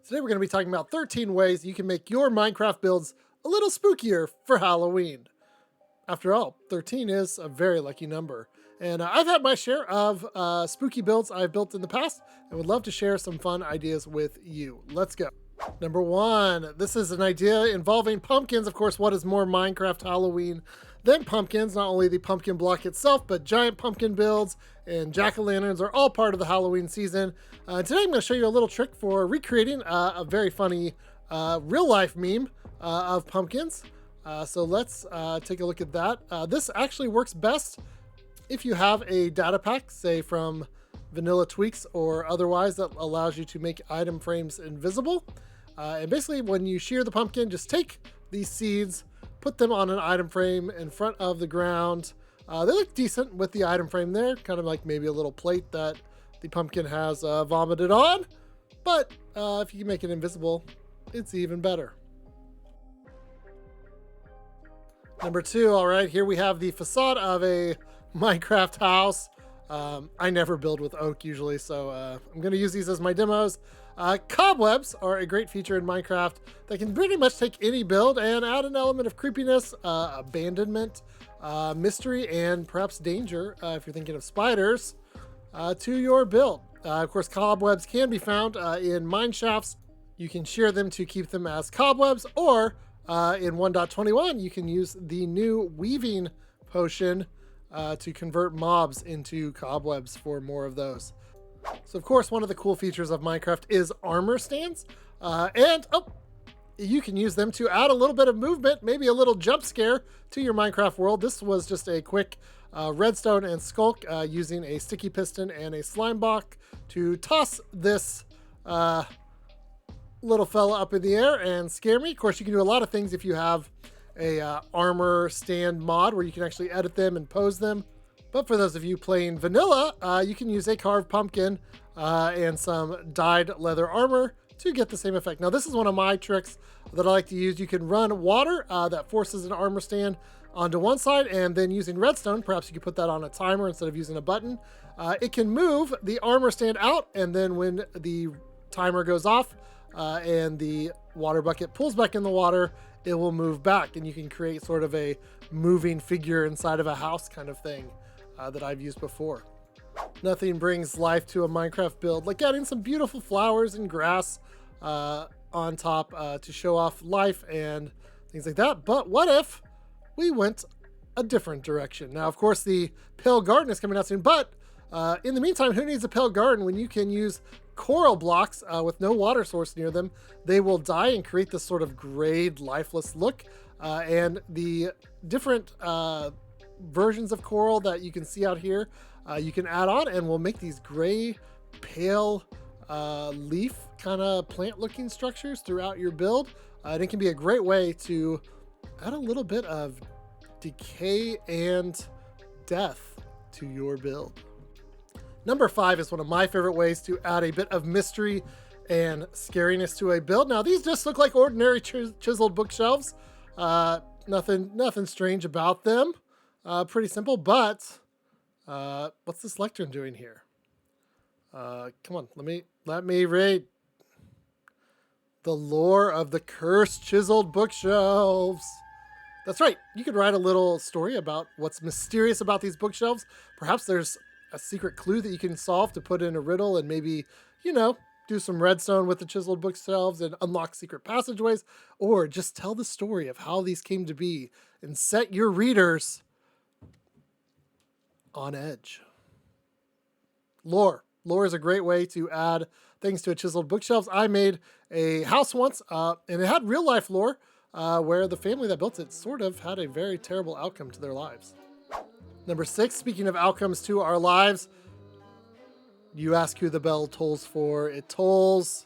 Today we're going to be talking about 13 ways you can make your Minecraft builds a little spookier for Halloween. After all, 13 is a very lucky number. And I've had my share of spooky builds I've built in the past and would love to share some fun ideas with you. Let's go. Number one, this is an idea involving pumpkins. Of course, what is more Minecraft Halloween than pumpkins? Not only the pumpkin block itself, but giant pumpkin builds and jack-o'-lanterns are all part of the Halloween season. Today I'm going to show you a little trick for recreating a very funny real-life meme of pumpkins. So let's take a look at that. This actually works best if you have a data pack, say from Vanilla Tweaks or otherwise, that allows you to make item frames invisible. And basically when you shear the pumpkin, just take these seeds, put them on an item frame in front of the ground. They look decent with the item frame there, kind of like maybe a little plate that the pumpkin has vomited on. But if you can make it invisible, it's even better. Number two, all right, here we have the facade of a Minecraft house. I never build with oak usually, so I'm going to use these as my demos. Cobwebs are a great feature in Minecraft that can pretty much take any build and add an element of creepiness, abandonment, mystery, and perhaps danger, if you're thinking of spiders, to your build. Of course, cobwebs can be found in mine shafts. You can shear them to keep them as cobwebs, or in 1.21, you can use the new weaving potion to convert mobs into cobwebs for more of those. So of course, one of the cool features of Minecraft is armor stands. You can use them to add a little bit of movement, maybe a little jump scare to your Minecraft world. This was just a quick redstone and skulk using a sticky piston and a slime block to toss this little fella up in the air and scare me. Of course, you can do a lot of things if you have a armor stand mod where you can actually edit them and pose them. But for those of you playing vanilla, you can use a carved pumpkin and some dyed leather armor to get the same effect. Now, this is one of my tricks that I like to use. You can run water that forces an armor stand onto one side, and then using redstone, perhaps you could put that on a timer instead of using a button. It can move the armor stand out, and then when the timer goes off and the water bucket pulls back in the water, it will move back, and you can create sort of a moving figure inside of a house kind of thing that I've used before. Nothing brings life to a Minecraft build like adding some beautiful flowers and grass on top to show off life and things like that. But what if we went a different direction? Now, of course, the pale garden is coming out soon, but in the meantime, who needs a pale garden when you can use coral blocks with no water source near them? They will die and create this sort of grayed, lifeless look. And the different versions of coral that you can see out here, you can add on and we'll make these gray, pale leaf kind of plant looking structures throughout your build. And it can be a great way to add a little bit of decay and death to your build. Number 5 is one of my favorite ways to add a bit of mystery and scariness to a build. Now, these just look like ordinary chiseled bookshelves. Nothing strange about them. Pretty simple, but what's this lectern doing here? Come on, let me read the lore of the cursed chiseled bookshelves. That's right. You could write a little story about what's mysterious about these bookshelves. Perhaps there's a secret clue that you can solve to put in a riddle and maybe, do some redstone with the chiseled bookshelves and unlock secret passageways, or just tell the story of how these came to be and set your readers on edge. Lore is a great way to add things to a chiseled bookshelves. I made a house once and it had real life lore where the family that built it sort of had a very terrible outcome to their lives. Number 6, speaking of outcomes to our lives, you ask who the bell tolls for. It tolls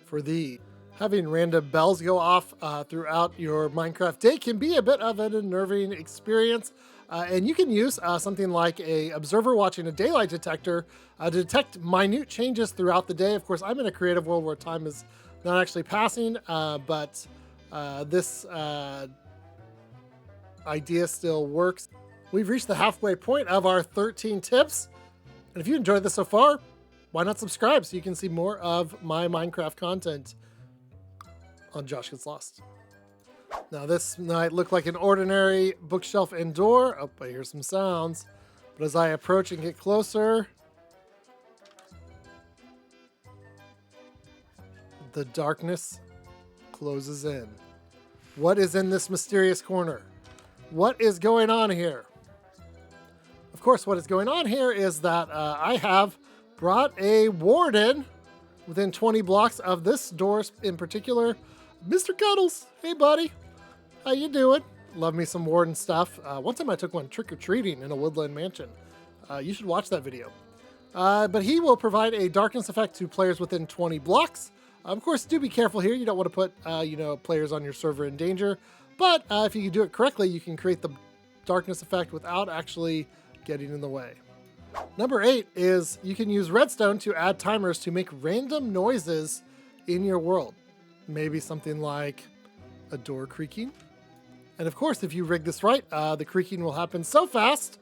for thee. Having random bells go off throughout your Minecraft day can be a bit of an unnerving experience. And you can use something like a observer watching a daylight detector to detect minute changes throughout the day. Of course, I'm in a creative world where time is not actually passing, but this idea still works. We've reached the halfway point of our 13 tips. And if you enjoyed this so far, why not subscribe so you can see more of my Minecraft content on Josh Gets Lost. Now this might look like an ordinary bookshelf and door. Oh, I hear some sounds. But as I approach and get closer, the darkness closes in. What is in this mysterious corner? What is going on here? Of course, what is going on here is that I have brought a warden within 20 blocks of this door in particular. Mr. Cuddles, hey buddy, how you doing? Love me some warden stuff. One time I took one trick-or-treating in a woodland mansion. You should watch that video. But he will provide a darkness effect to players within 20 blocks. Of course, do be careful here. You don't want to put, players on your server in danger. But if you can do it correctly, you can create the darkness effect without actually getting in the way. Number 8 is you can use redstone to add timers to make random noises in your world. Maybe something like a door creaking. And of course, if you rig this right, the creaking will happen so fast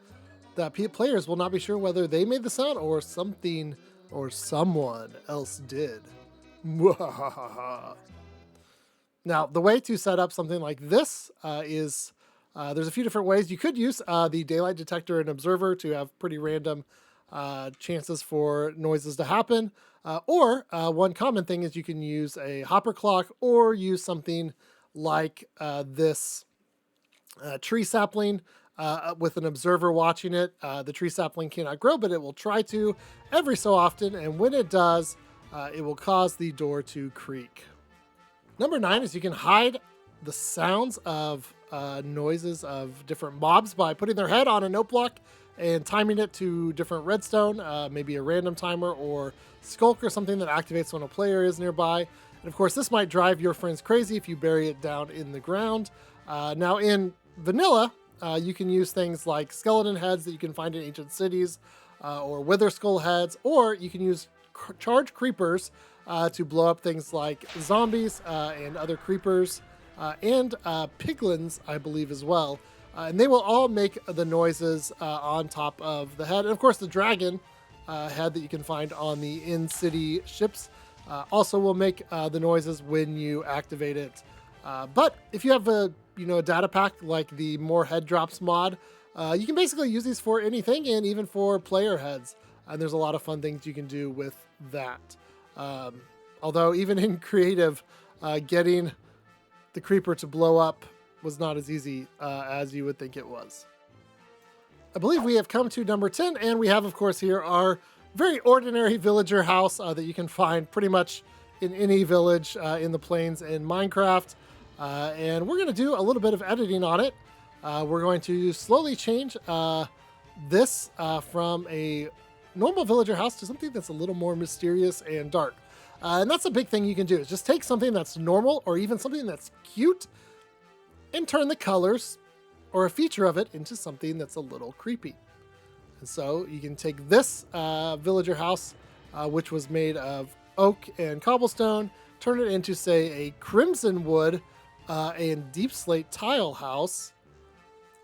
that players will not be sure whether they made the sound or something or someone else did. Now, the way to set up something like this is there's a few different ways. You could use the daylight detector and observer to have pretty random chances for noises to happen. Or one common thing is you can use a hopper clock or use something like this tree sapling with an observer watching it. The tree sapling cannot grow, but it will try to every so often. And when it does, it will cause the door to creak. Number 9 is you can hide the sounds of noises of different mobs by putting their head on a note block and timing it to different redstone, maybe a random timer or skulk or something that activates when a player is nearby. And of course, this might drive your friends crazy if you bury it down in the ground. Now in vanilla, you can use things like skeleton heads that you can find in ancient cities or wither skull heads, or you can use charge creepers to blow up things like zombies and other creepers and piglins, I believe, as well. And they will all make the noises on top of the head. And of course, the dragon head that you can find on the in-city ships also will make the noises when you activate it. But if you have a data pack like the more head drops mod, you can basically use these for anything and even for player heads. And there's a lot of fun things you can do with that. Although even in creative, getting the creeper to blow up was not as easy as you would think it was. I believe we have come to number 10, and we have, of course, here our very ordinary villager house that you can find pretty much in any village in the plains in Minecraft. And we're going to do a little bit of editing on it. We're going to slowly change this from a normal villager house to something that's a little more mysterious and dark. And that's a big thing you can do, is just take something that's normal or even something that's cute and turn the colors or a feature of it into something that's a little creepy. And so you can take this villager house, which was made of oak and cobblestone, turn it into, say, a crimson wood and deep slate tile house,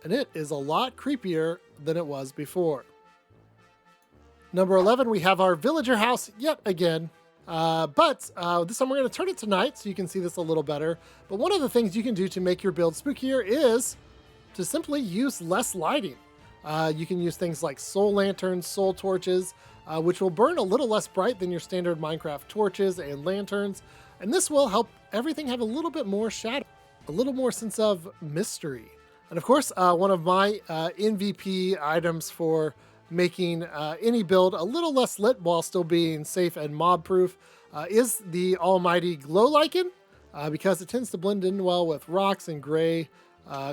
and it is a lot creepier than it was before. Number 11, we have our villager house yet again. But this time we're going to turn it to night so you can see this a little better. But one of the things you can do to make your build spookier is to simply use less lighting. You can use things like soul lanterns, soul torches, which will burn a little less bright than your standard Minecraft torches and lanterns. And this will help everything have a little bit more shadow, a little more sense of mystery. And of course, one of my MVP items for making any build a little less lit while still being safe and mob proof is the almighty glow lichen, because it tends to blend in well with rocks and gray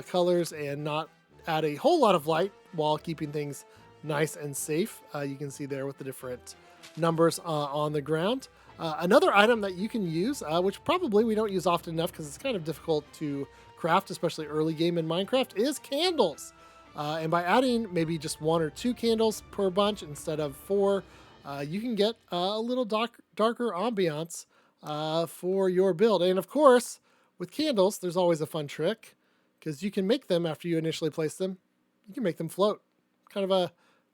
colors and not add a whole lot of light while keeping things nice and safe. You can see there with the different numbers on the ground. Another item that you can use, which probably we don't use often enough because it's kind of difficult to craft, especially early game in Minecraft, is candles. And by adding maybe just 1 or 2 candles per bunch instead of 4, you can get a little darker ambiance for your build. And of course, with candles, there's always a fun trick, because you can make them after you initially place them. You can make them float. Kind of a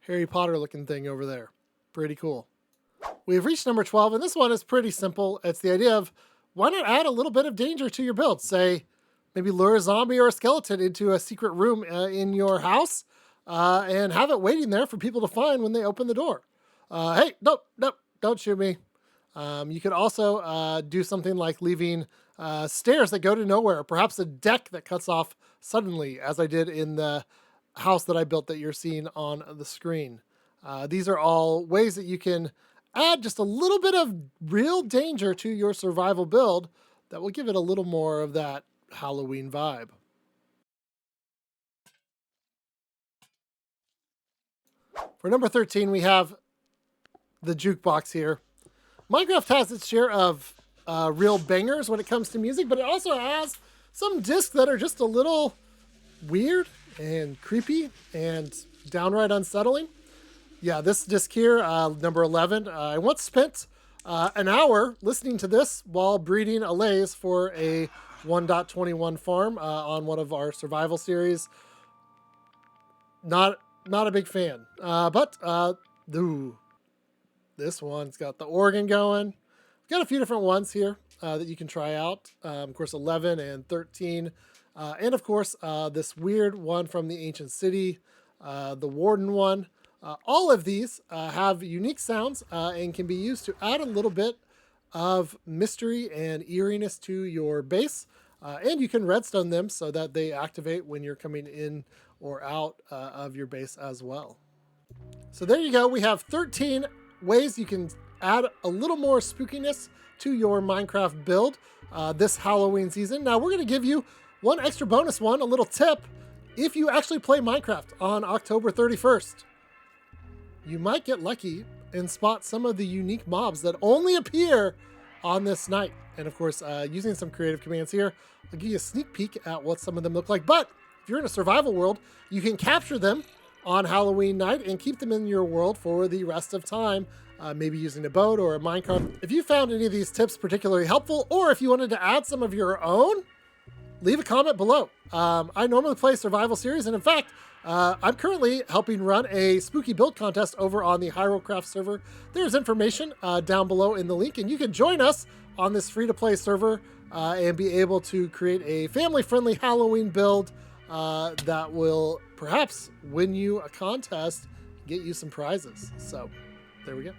Harry Potter looking thing over there. Pretty cool. We've reached number 12, and this one is pretty simple. It's the idea of why not add a little bit of danger to your build? Say, maybe lure a zombie or a skeleton into a secret room in your house and have it waiting there for people to find when they open the door. Hey, nope, nope, don't shoot me. You could also do something like leaving stairs that go to nowhere, perhaps a deck that cuts off suddenly, as I did in the house that I built that you're seeing on the screen. These are all ways that you can add just a little bit of real danger to your survival build that will give it a little more of that Halloween vibe. For number 13, we have the jukebox here. Minecraft has its share of real bangers when it comes to music, but it also has some discs that are just a little weird and creepy and downright unsettling. Yeah, this disc here, number 11, I once spent an hour listening to this while breeding allays for a 1.21 farm on one of our survival series. Not a big fan, but ooh, this one's got the organ going. We've got a few different ones here that you can try out. Of course, 11 and 13. And of course, this weird one from the ancient city, the warden one. All of these have unique sounds and can be used to add a little bit of mystery and eeriness to your base. And you can redstone them so that they activate when you're coming in or out of your base as well. So there you go. We have 13 ways you can add a little more spookiness to your Minecraft build this Halloween season. Now we're going to give you one extra bonus one, a little tip. If you actually play Minecraft on October 31st, you might get lucky and spot some of the unique mobs that only appear on this night. And of course, using some creative commands here, I'll give you a sneak peek at what some of them look like. But if you're in a survival world, you can capture them on Halloween night and keep them in your world for the rest of time, maybe using a boat or a minecart. If you found any of these tips particularly helpful, or if you wanted to add some of your own, leave a comment below. I normally play survival series, and in fact, I'm currently helping run a spooky build contest over on the HyruleCraft server. There's information down below in the link, and you can join us on this free-to-play server and be able to create a family-friendly Halloween build that will perhaps win you a contest, get you some prizes. So, there we go.